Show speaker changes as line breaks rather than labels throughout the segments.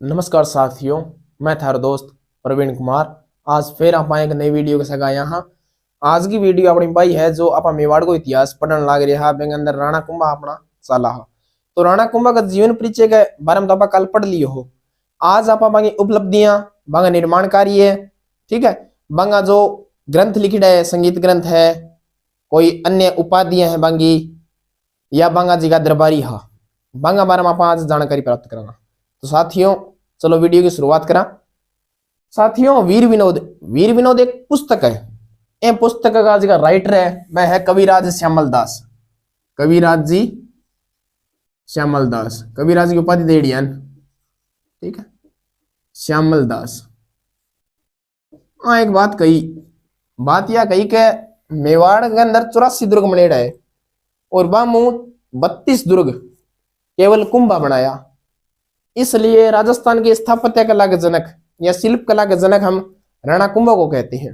नमस्कार साथियों, मैं था दोस्त प्रवीण कुमार। आज फिर आप एक नई वीडियो के साथ आया हाँ। आज की वीडियो अपनी भाई है जो आप मेवाड़ को इतिहास पढ़ने लग रहा है। अंदर राणा कुंभा अपना साला हा। तो राणा कुंभा का जीवन परिचय के बारे में तो आप कल पढ़ लिए हो। आज आप बांगी उपलब्धियां, बांगा निर्माण कार्य है, ठीक है, बांगा जो ग्रंथ लिखित है, संगीत ग्रंथ है, कोई अन्य उपाधियां हैं बांगी, या बांगा जी का दरबारी हा, बांगा बारे में आप आज जानकारी प्राप्त कराना। तो साथियों चलो वीडियो की शुरुआत करा। साथियों वीर विनोद एक पुस्तक है। ये पुस्तक का जी का राइटर है वह है कविराज श्यामल दास। कविराज जी श्यामल दास, कविराज की उपाधि दे दिया, ठीक है, श्यामल दास। हाँ एक बात कही, बात यह कही के मेवाड़ के अंदर 84 दुर्ग मनेड़ा है और बामू 32 दुर्ग केवल कुंभा बनाया। इसलिए राजस्थान की स्थापत्य कला के जनक या शिल्प कला के जनक हम राणा कुंभा को कहते हैं।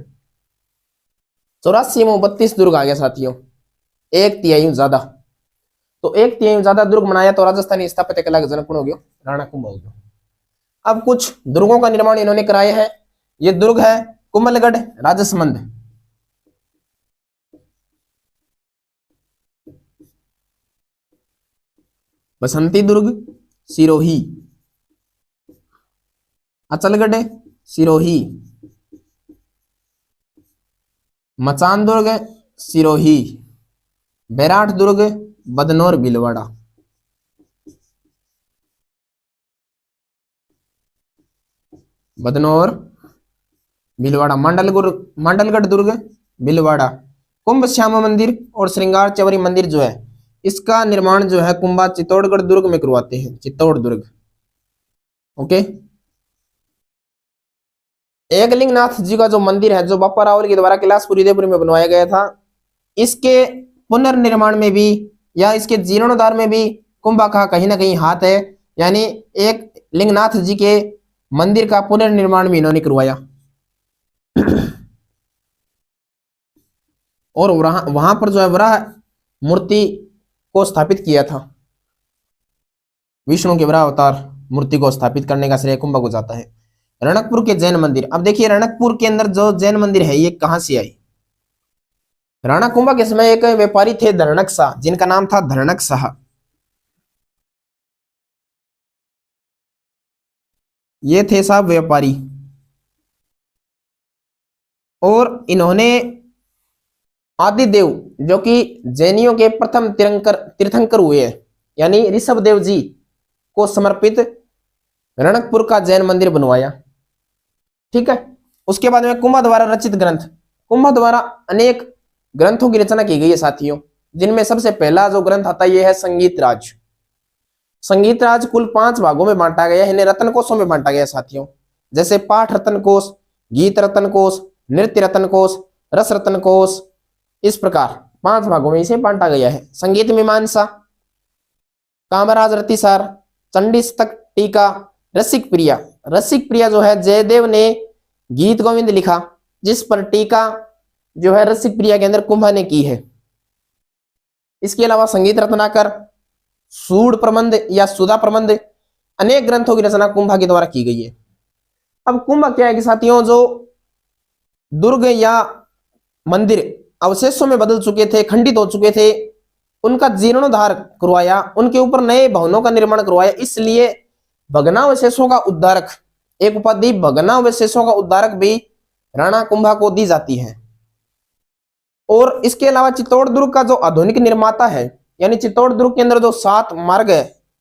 84 में 32 दुर्ग आ गया साथियों, एक तिहाई ज्यादा। तो एक तिहाई ज्यादा दुर्ग बनाया तो राजस्थानी स्थापत्य कला के जनक कौन हो गया? राणा कुंभा हो गया। अब कुछ दुर्गों का निर्माण इन्होंने कराया है। ये दुर्ग है कुंभलगढ़, राजसमंद, बसंती दुर्ग, सिरोही, अचलगढ़, सिरोही, मचान दुर्ग, सिरोही, बैराट दुर्ग, बदनौर, भीलवाड़ा। बदनौर, भीलवाड़ा, मंडलगढ़ दुर्ग, भीलवाड़ा। कुंभ श्यामा मंदिर और श्रृंगार चवरी मंदिर जो है इसका निर्माण जो है कुंभा चित्तौड़गढ़ दुर्ग में करवाते हैं। चित्तौड़ दुर्ग, ओके। एकलिंगनाथ जी का जो मंदिर है जो बापा रावल के द्वारा कैलाशपुरी उदयपुर में बनवाया गया था, इसके पुनर्निर्माण में भी या इसके जीर्णोद्धार में भी कुंभा का कहीं ना कहीं हाथ है। यानी एक लिंगनाथ जी के मंदिर का पुनर्निर्माण भी इन्होंने करवाया और वहां पर जो है वराह मूर्ति को स्थापित किया था। विष्णु के वराह अवतार मूर्ति को स्थापित करने का श्रेय कुंभा को जाता है। रणकपुर के जैन मंदिर, अब देखिए रणकपुर के अंदर जो जैन मंदिर है ये कहां से आई? राणा कुंभा के समय एक व्यापारी थे धरणक शाह, जिनका नाम था धरणक शाह। ये थे साहब व्यापारी और इन्होंने आदिदेव जो कि जैनियों के प्रथम तीर्थंकर हुए हैं यानी ऋषभ देव जी को समर्पित रणकपुर का जैन मंदिर बनवाया, ठीक है। उसके बाद में कुंभा द्वारा रचित ग्रंथ, कुंभा द्वारा अनेक ग्रंथों की रचना की गई है साथियों, जिनमें सबसे पहला जो ग्रंथ आता है ये है संगीत राज। संगीत राज कुल 5 भागों में बांटा गया है, इन्हें रत्न कोषों में बांटा गया साथियों। जैसे पाठ रत्न कोष, गीत रत्न कोष, नृत्य रत्न कोष, रस रत्न कोष, इस प्रकार 5 भागों में इसे बांटा गया है। संगीत मीमांसा, कामराज रतिसार, चंडी शतक टीका, रसिक प्रिया। रसिक प्रिया जो है जयदेव ने गीत गोविंद लिखा, जिस पर टीका जो है रसिक प्रिया के अंदर कुंभा ने की है। इसके अलावा संगीत रत्नाकर, सूड प्रबंध या सुधा प्रबंध, अनेक ग्रंथों की रचना कुंभा के द्वारा की गई है। अब कुंभा क्या है कि साथियों, जो दुर्ग या मंदिर अवशेषों में बदल चुके थे, खंडित हो चुके थे, उनका जीर्णोद्धार करवाया, उनके ऊपर नए भवनों का निर्माण करवाया। इसलिए भग्नावशेषों का उद्धारक, एक उपाधि भग्नावशेषों का उद्धारक भी राणा कुंभा को दी जाती है। और इसके अलावा चित्तौड़ दुर्ग का जो आधुनिक निर्माता है, यानी चित्तौड़ दुर्ग के अंदर जो 7 मार्ग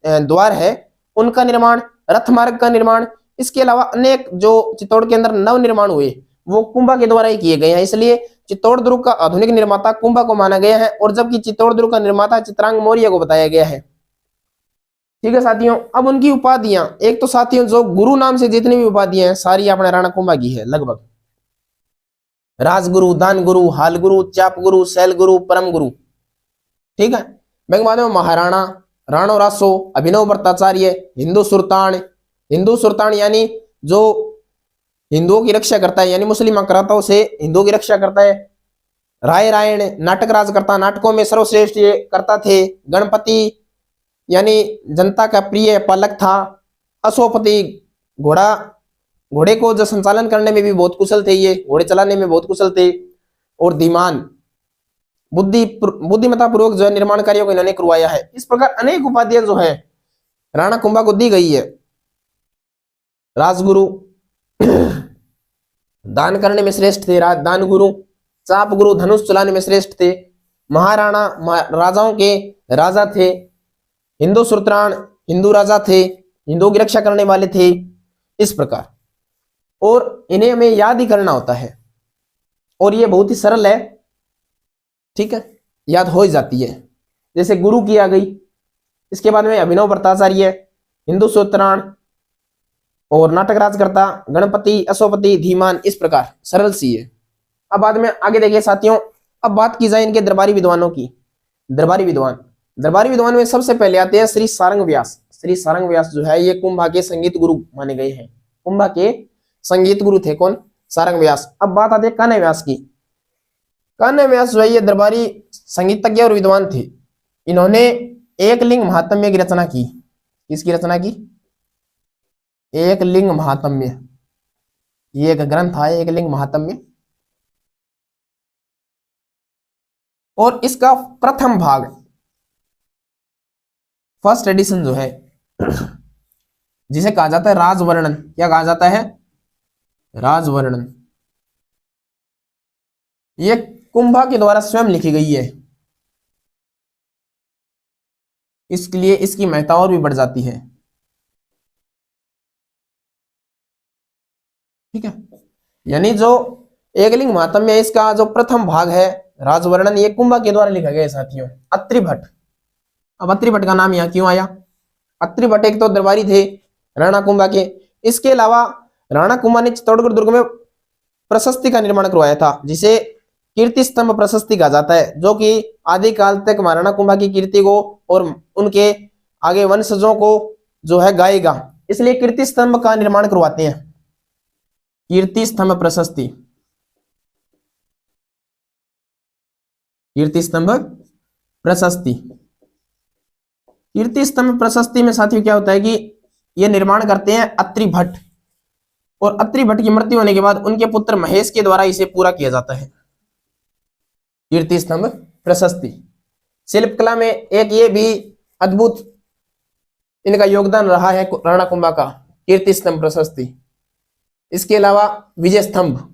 द्वार है उनका निर्माण, रथ मार्ग का निर्माण, इसके अलावा अनेक जो चित्तौड़ के अंदर नव निर्माण हुए वो कुंभा के द्वारा ही किए गए हैं। इसलिए चित्तौड़ दुर्ग का आधुनिक निर्माता कुंभा को माना गया है, और जबकि चित्तौड़ दुर्ग का निर्माता चित्रांग मौर्य को बताया गया है, ठीक है साथियों। अब उनकी उपाधियां, एक तो साथियों जो गुरु नाम से जितनी भी उपाधियां हैं सारी अपने राणा कुंभा की है लगभग। राजगुरु, दान गुरु, हाल गुरु, चाप गुरु, शैल गुरु, परम गुरु, ठीक है। बाद में महाराणा, राणो रासो, अभिनव भट्टाचार्य, हिंदू सुल्तान यानी जो हिंदुओं की रक्षा करता है, यानी मुस्लिम आक्रांताओं से हिंदुओं की रक्षा करता है। राय रायण, नाटक राज करता, नाटकों में सर्वश्रेष्ठ ये करता थे। गणपति यानी जनता का प्रिय पालक था। अशोपति घोड़े को जो संचालन करने में भी बहुत कुशल थे, ये घोड़े चलाने में बहुत कुशल थे। और धीमान, बुद्धिमत्ता पूर्वक जो है निर्माण कार्यों को इन्होंने करवाया है। इस प्रकार अनेक उपाधियां जो है राणा कुंभा को दी गई है। राजगुरु, दान करने में श्रेष्ठ थे, दान गुरु, चाप गुरु, धनुष चलाने में श्रेष्ठ थे, महाराणा, राजाओं के राजा थे, हिंदू सुरत्राण, हिंदू राजा थे, हिंदुओं की रक्षा करने वाले थे। इस प्रकार, और इन्हें हमें याद ही करना होता है, और ये बहुत ही सरल है, ठीक है, याद हो ही जाती है। जैसे गुरु की आ गई, इसके बाद में अभिनव भट्टाचार्य, हिंदू सुरत्राण और नाटक राजकर्ता, गणपति, अशोपति, धीमान। इस प्रकार सरल सी है। अब बाद में आगे देखिए साथियों, अब बात की जाए इनके दरबारी विद्वानों की। दरबारी विद्वान में सबसे पहले आते हैं श्री सारंग व्यास। श्री सारंग व्यास जो है ये कुंभा के संगीत गुरु माने गए हैं। कुंभा के संगीत गुरु थे कौन? सारंग व्यास। अब बात आती है कान्हा व्यास की। कान्हा व्यास जो है ये दरबारी संगीतज्ञ और विद्वान थे। इन्होंने एक लिंग महात्म्य की रचना की। किसकी रचना की? एक लिंग महात्म्य। ये एक ग्रंथ है, एक लिंग महात्म्य, और इसका प्रथम भाग, फर्स्ट एडिशन जो है, जिसे कहा जाता है राजवर्णन। क्या कहा जाता है? राजवर्णन। ये कुंभा के द्वारा स्वयं लिखी गई है, इसके लिए इसकी महत्ता और भी बढ़ जाती है। ठीक है, यानी जो एकलिंग महात्म्य है, इसका जो प्रथम भाग है राजवर्णन, ये कुंभा के द्वारा लिखा गया है साथियों। अत्रि भट्ट। अब अत्रि भट्ट का नाम यहाँ क्यों आया? अत्रि भट्ट एक तो दरबारी थे राणा कुंभा के, इसके अलावा राणा कुंभा ने चित्तौड़गढ़ दुर्ग में प्रशस्ति का निर्माण करवाया था, जिसे कीर्ति स्तंभ प्रशस्ति कहा जाता है, जो कि आदिकाल तक महाराणा कुंभा की कीर्ति को और उनके आगे वंशजों को जो है गाएगा, इसलिए कीर्ति स्तंभ का निर्माण करवाते हैं। कीर्ति स्तंभ प्रशस्ति, कीर्ति स्तंभ प्रशस्ति। कीर्ति स्तंभ प्रशस्ति में साथियों क्या होता है कि यह निर्माण करते हैं अत्रि भट्ट, और अत्रि भट्ट की मृत्यु होने के बाद उनके पुत्र महेश के द्वारा इसे पूरा किया जाता है। कीर्ति स्तंभ प्रशस्ति। शिल्पकला में एक ये भी अद्भुत इनका योगदान रहा है राणा कुंभा का, कीर्ति स्तंभ प्रशस्ति। इसके अलावा विजय स्तंभ।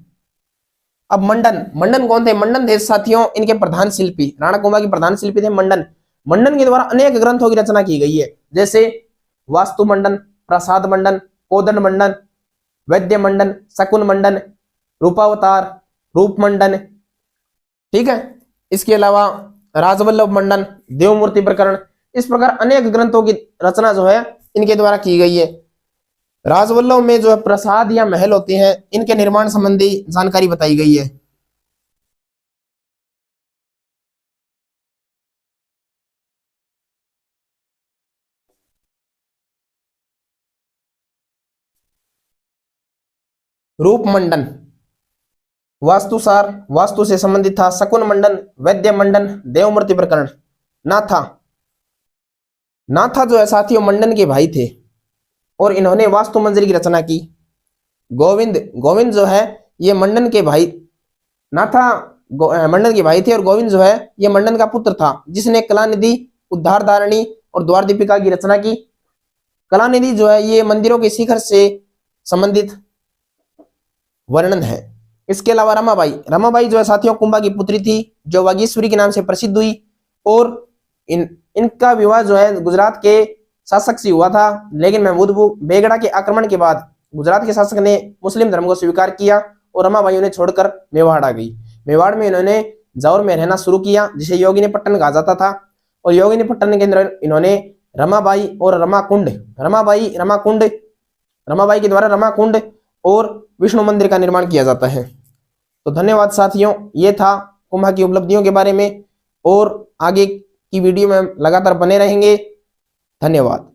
अब मंडन। मंडन कौन थे? मंडन थे साथियों इनके प्रधान शिल्पी, राणा कुंभा के प्रधान शिल्पी थे मंडन। मंडन के द्वारा अनेक ग्रंथों की रचना की गई है, जैसे वास्तु मंडन, प्रसाद मंडन, कोदंड मंडन, वैद्य मंडन, शकुन मंडन, रूपावतार, रूप मंडन। ठीक है, इसके अलावा राजवल्लभ मंडन, देवमूर्ति प्रकरण। इस प्रकार अनेक ग्रंथों की रचना जो है इनके द्वारा की गई है। राजवल्लभ में जो है प्रसाद या महल होते हैं, इनके निर्माण संबंधी जानकारी बताई गई है। रूप मंडन वास्तुसार, वास्तु से संबंधित था। शकुन मंडन, वैद्य मंडन, देवमूर्ति प्रकरण। नाथा। नाथा जो है साथियों मंडन के भाई थे और इन्होंने वास्तु मंजरी की रचना की। गोविंद, गोविंद जो है ये मंडन के भाई, नाथा मंडन के भाई थे, और गोविंद जो है ये मंडन का पुत्र था, जिसने कलानिधि, उद्धारधारिणी और द्वार दीपिका की रचना की। कलानिधि जो है ये मंदिरों के शिखर से संबंधित वर्णन है। इसके अलावा रमाबाई। रमाबाई जो है साथियों कुंभा की पुत्री थी, जो वागीश्वरी के नाम से प्रसिद्ध हुई, और इनका विवाह जो है गुजरात के शासक से हुआ था, लेकिन महमूद बेगड़ा के आक्रमण के बाद गुजरात के शासक ने मुस्लिम धर्म को स्वीकार किया और रमाबाई उन्हें छोड़कर मेवाड़ आ गई। मेवाड़ में इन्होंने जावर में रहना शुरू किया, जिसे योगिनीपट्टन कहा जाता था, और योगिनीपट्टन के अंदर इन्होंने रमाबाई और रमाकुंड, रमाबाई के द्वारा रमाकुंड और विष्णु मंदिर का निर्माण किया जाता है। तो धन्यवाद साथियों, ये था कुंभा की उपलब्धियों के बारे में, और आगे की वीडियो में लगातार बने रहेंगे। धन्यवाद।